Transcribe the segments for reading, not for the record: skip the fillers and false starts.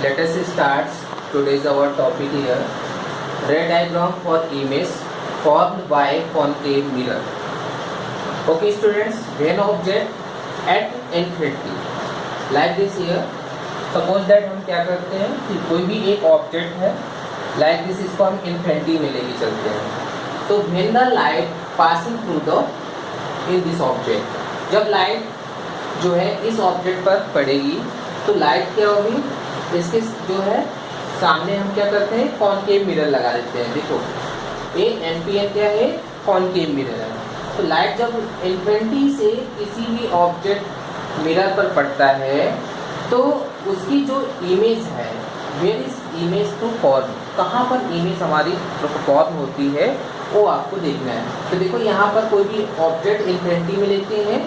Let us start today's our topic here. Ray diagram for image formed by concave mirror. Okay students, when object at infinity like this here, suppose that हम क्या करते हैं कि कोई भी एक object है like this, इसको हम इन्फिनिटी में लेके चलते हैं. तो when the light passing through the in this object, जब लाइट जो है इस ऑब्जेक्ट पर पड़ेगी तो लाइट क्या होगी, इसके जो है सामने हम क्या करते हैं कॉनकेव मिरर लगा देते हैं. देखो ये एनपीएन क्या है, कॉनकेव मिरर है. तो लाइट जब इन्फिनिटी से किसी भी ऑब्जेक्ट मिरर पर पड़ता है तो उसकी जो इमेज है, where is image to form, कहाँ पर इमेज हमारी फॉर्म होती है वो आपको देखना है. तो देखो यहाँ पर कोई भी ऑब्जेक्ट इन्फिनिटी में लेते हैं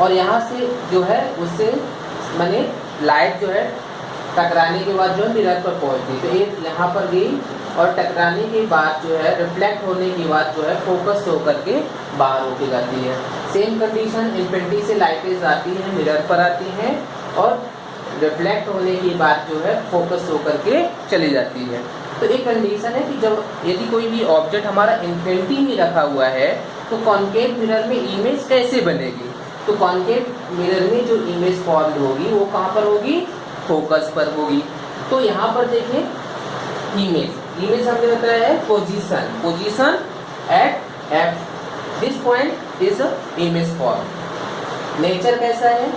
और यहाँ से जो है उससे माने लाइट जो है टकराने के बाद जो है मिरर पर पहुँचती है. तो ये यहाँ पर गई और टकराने के बाद जो है रिफ्लेक्ट होने के बाद जो है फोकस होकर के बाहर होके जाती है. सेम कंडीशन इन्फिनिटी से लाइटें आती हैं मिरर पर आती हैं और रिफ्लेक्ट होने के बाद जो है फोकस होकर के चली जाती है. तो एक कंडीशन है कि जब यदि कोई भी ऑब्जेक्ट हमारा इन्फिनिटी में रखा हुआ है तो कॉनकेव मिरर में इमेज कैसे बनेगी. तो कॉनकेव मिरर में जो इमेज फॉर्म होगी वो कहाँ पर होगी, फोकस पर होगी. तो यहाँ पर देखें इमेज हमने बताया है position at F, this point is a image form. Nature कैसा है,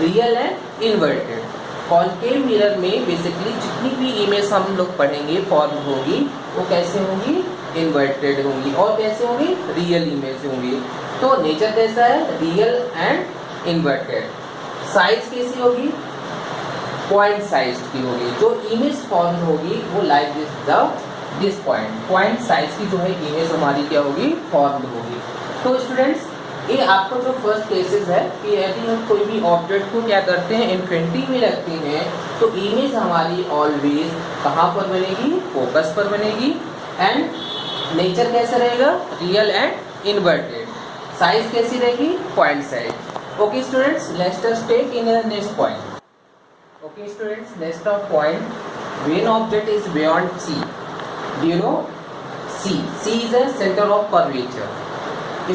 real and inverted. Concave mirror में बेसिकली जितनी भी इमेज हम लोग पढ़ेंगे फॉर्म होगी वो कैसे होंगी, इन्वर्टेड होंगी. और कैसे होंगी, रियल इमेज होंगी. तो नेचर कैसा है, रियल एंड इन्वर्टेड. साइज कैसी होगी, पॉइंट साइज की होगी. जो इमेज फॉर्म होगी वो लाइक दिस पॉइंट साइज की जो है इमेज हमारी क्या होगी, फॉर्म होगी. तो स्टूडेंट्स ये आपको जो फर्स्ट केसेस है कि यदि हम कोई भी ऑब्जेक्ट को क्या करते हैं इन्फिनिटी में रखते हैं तो इमेज हमारी ऑलवेज कहाँ पर बनेगी, फोकस पर बनेगी. एंड नेचर कैसा रहेगा, रियल एंड इन्वर्टेड. साइज कैसी रहेगी, point size. Okay students, let's just take in the next point. Okay students, next of point, when object is beyond C, do you know C is a center of curvature.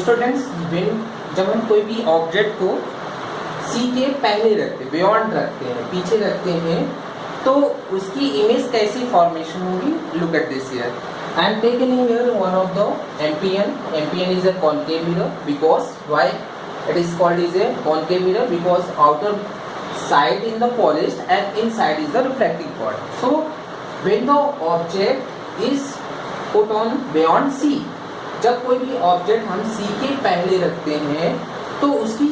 Students, when जब हम कोई भी object को C के पहले रखते हैं, beyond रखते हैं, पीछे रखते हैं तो उसकी इमेज कैसी फॉर्मेशन होगी. Look at this here. I am taking here one of the MPN is a concave mirror. Because why it is called is a concave mirror, because outer side in the polished and inside is the reflecting part. So when the object is put on beyond C, जब कोई भी object हम C के पहले रखते हैं तो उसकी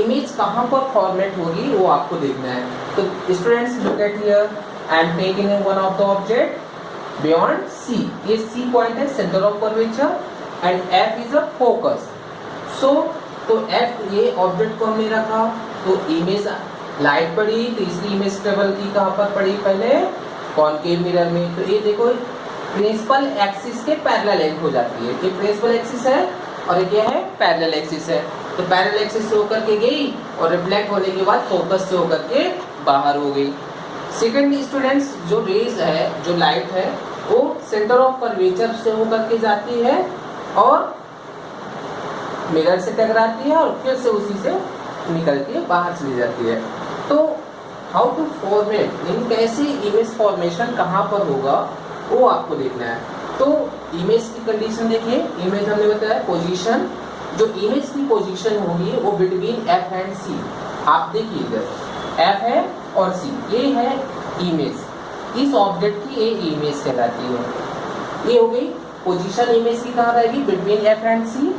इमेज कहाँ पर फॉर्मेट होगी वो आपको देखना है. तो students look at here, I am taking one of the object beyond C. ये C पॉइंट है centre of curvature and F is a focus. So तो F ये ऑब्जेक्ट को हमने रखा तो इमेज लाइट पड़ी, तीसरी इमेज ट्रेवल की कहाँ पर पड़ी, पहले कॉनकेव मिरर में. तो ये देखो प्रिंसिपल एक्सिस के पैरेलल हो जाती है. ये प्रिंसिपल एक्सिस है और ये क्या है, पैरेलल एक्सिस है. तो पैरेलल एक्सिस से होकर के गई और रिफ्लेक्ट होने के बाद फोकस से होकर के बाहर हो गई. सेकंड स्टूडेंट्स, जो रेज है, जो लाइट है वो सेंटर ऑफ कर्वेचर से होकर के जाती है और मिरर से टकराती है और फिर से उसी से निकलती है, बाहर चली जाती है. तो हाउ टू फॉर्मेट, इन कैसे इमेज फॉर्मेशन कहाँ पर होगा वो आपको देखना है. तो इमेज की कंडीशन देखिए. इमेज हमने बताया पोजीशन, जो इमेज की पोजीशन होगी वो बिटवीन एफ एंड सी. आप देखिए इधर एफ है और सी, ये है इमेज. इस ऑब्जेक्ट की ये इमेज कहलाती है. ये हो गई पोजीशन. इमेज की कहाँ रहेगी, between F and C.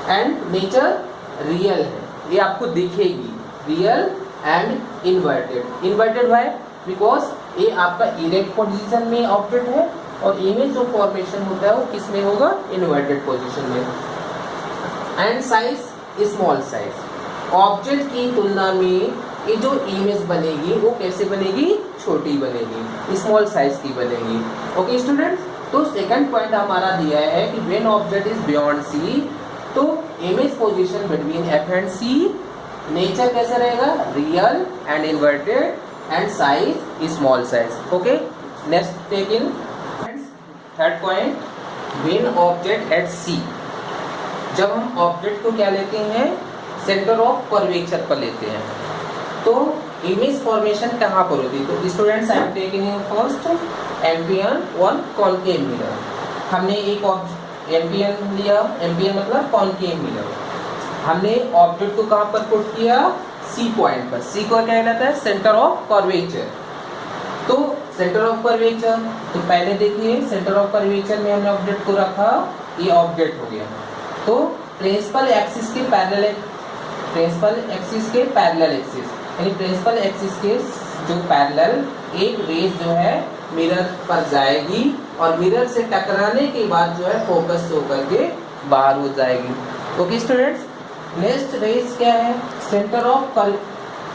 And nature real है, ये आपको दिखेगी, रियल एंड इन्वर्टेड. इन्वर्टेड है बिकॉज ये आपका इरेक्ट पोजीशन में ऑब्जेक्ट है और इमेज जो फॉर्मेशन होता है वो किस में होगा, इन्वर्टेड पोजीशन में. And size, small size. Object की तुलना में ये जो इमेज बनेगी वो कैसे बनेगी, छोटी बनेगी, स्मॉल साइज की बनेगी. ओके स्टूडेंट्स, तो सेकंड पॉइंट हमारा दिया है कि when object is beyond C, तो image position between F and C. Nature कैसा रहेगा, real and inverted. and size small size. Okay, next take in third point, when object at C. जब हम object को क्या लेते हैं, सेंटर ऑफ कर्वेचर पर लेते हैं, तो इमेज फॉर्मेशन कहाँ पर होती है? तो students I am taking first एम्पियन वन कॉन्केव मिरर. हमने एक एम्पियन लिया, एम्पियन मतलब कॉन्केव मिरर. हमने ऑब्जेक्ट को कहाँ पर पुट किया? सी पॉइंट पर. सी को क्या कहलाता है? Centre of curvature. तो सेंटर ऑफ कर्वेचर, तो पहले देखिए सेंटर ऑफ कर्वेचर में हमने ऑब्जेक्ट को रखा, ये ऑब्जेक्ट हो गया. तो प्रिंसिपल एक्सिस के पैरेलल, प्रिंसिपल एक्सिस के पैरेलल एक्सिस, यानी प्रिंसिपल एक्सिस के जो पैरेलल एक रेज जो है मिरर पर जाएगी और मिरर से टकराने के बाद जो है फोकस होकर के बाहर हो जाएगी. ओके स्टूडेंट्स, नेक्स्ट रेज क्या है? सेंटर ऑफ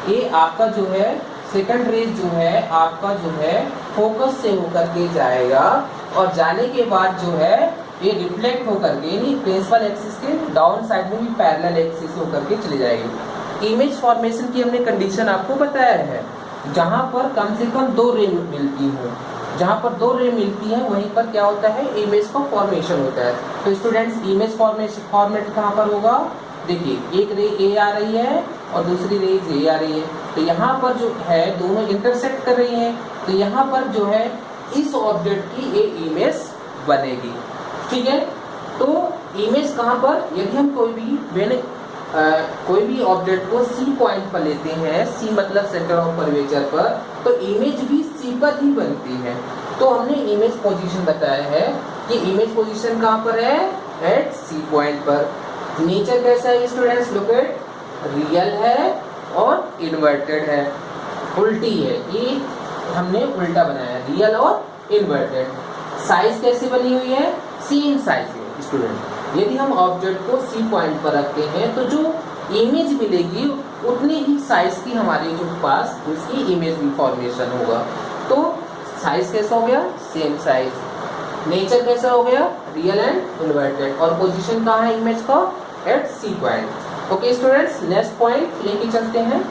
ये आपका जो है सेकंड रेज जो है आपका जो है फोकस से होकर के जाएगा और जाने के बाद जो है ये रिफ्लेक्ट होकर के यानी प्रिंसिपल एक्सिस के डाउन साइड में भी पैरेलल एक्सिस होकर के चली जाएगी. इमेज फॉर्मेशन की हमने कंडीशन आपको बताया है, जहां पर कम से कम दो रे मिलती हो, जहां पर दो रे मिलती है वहीं पर क्या होता है? इमेज का फॉर्मेशन होता है. तो स्टूडेंट्स इमेज फॉर्मेशन फॉर्मेट कहाँ पर होगा? देखिए एक रे ए आ रही है और दूसरी रे ए आ रही है, तो यहाँ पर जो है दोनों इंटरसेक्ट कर रही हैं, तो यहाँ पर जो है इस ऑब्जेक्ट की ये इमेज बनेगी. ठीक है, तो इमेज कहाँ पर? यदि हम कोई भी ऑब्जेक्ट को सी पॉइंट पर लेते हैं, सी मतलब सेंटर ऑफ कर्वेचर पर, तो इमेज भी सी पर ही बनती है. तो हमने इमेज पोजीशन बताया है कि इमेज पोजीशन कहाँ पर है? एट सी पॉइंट पर. नेचर कैसा है स्टूडेंट्स? लुक एट, रियल है और इन्वर्टेड है, उल्टी है. ये हमने उल्टा बनाया, रियल और इन्वर्टेड. साइज कैसी बनी हुई है? सेम साइज है स्टूडेंट. यदि हम ऑब्जेक्ट को सी पॉइंट पर रखते हैं तो जो इमेज मिलेगी उतनी ही साइज की हमारे जो पास उसकी इमेज भी फॉर्मेशन होगा. तो साइज कैसा हो गया? Same size. नेचर कैसा हो गया? Real and inverted. और पोजीशन कहाँ है इमेज का? At C point. Okay students, next point लेके चलते हैं.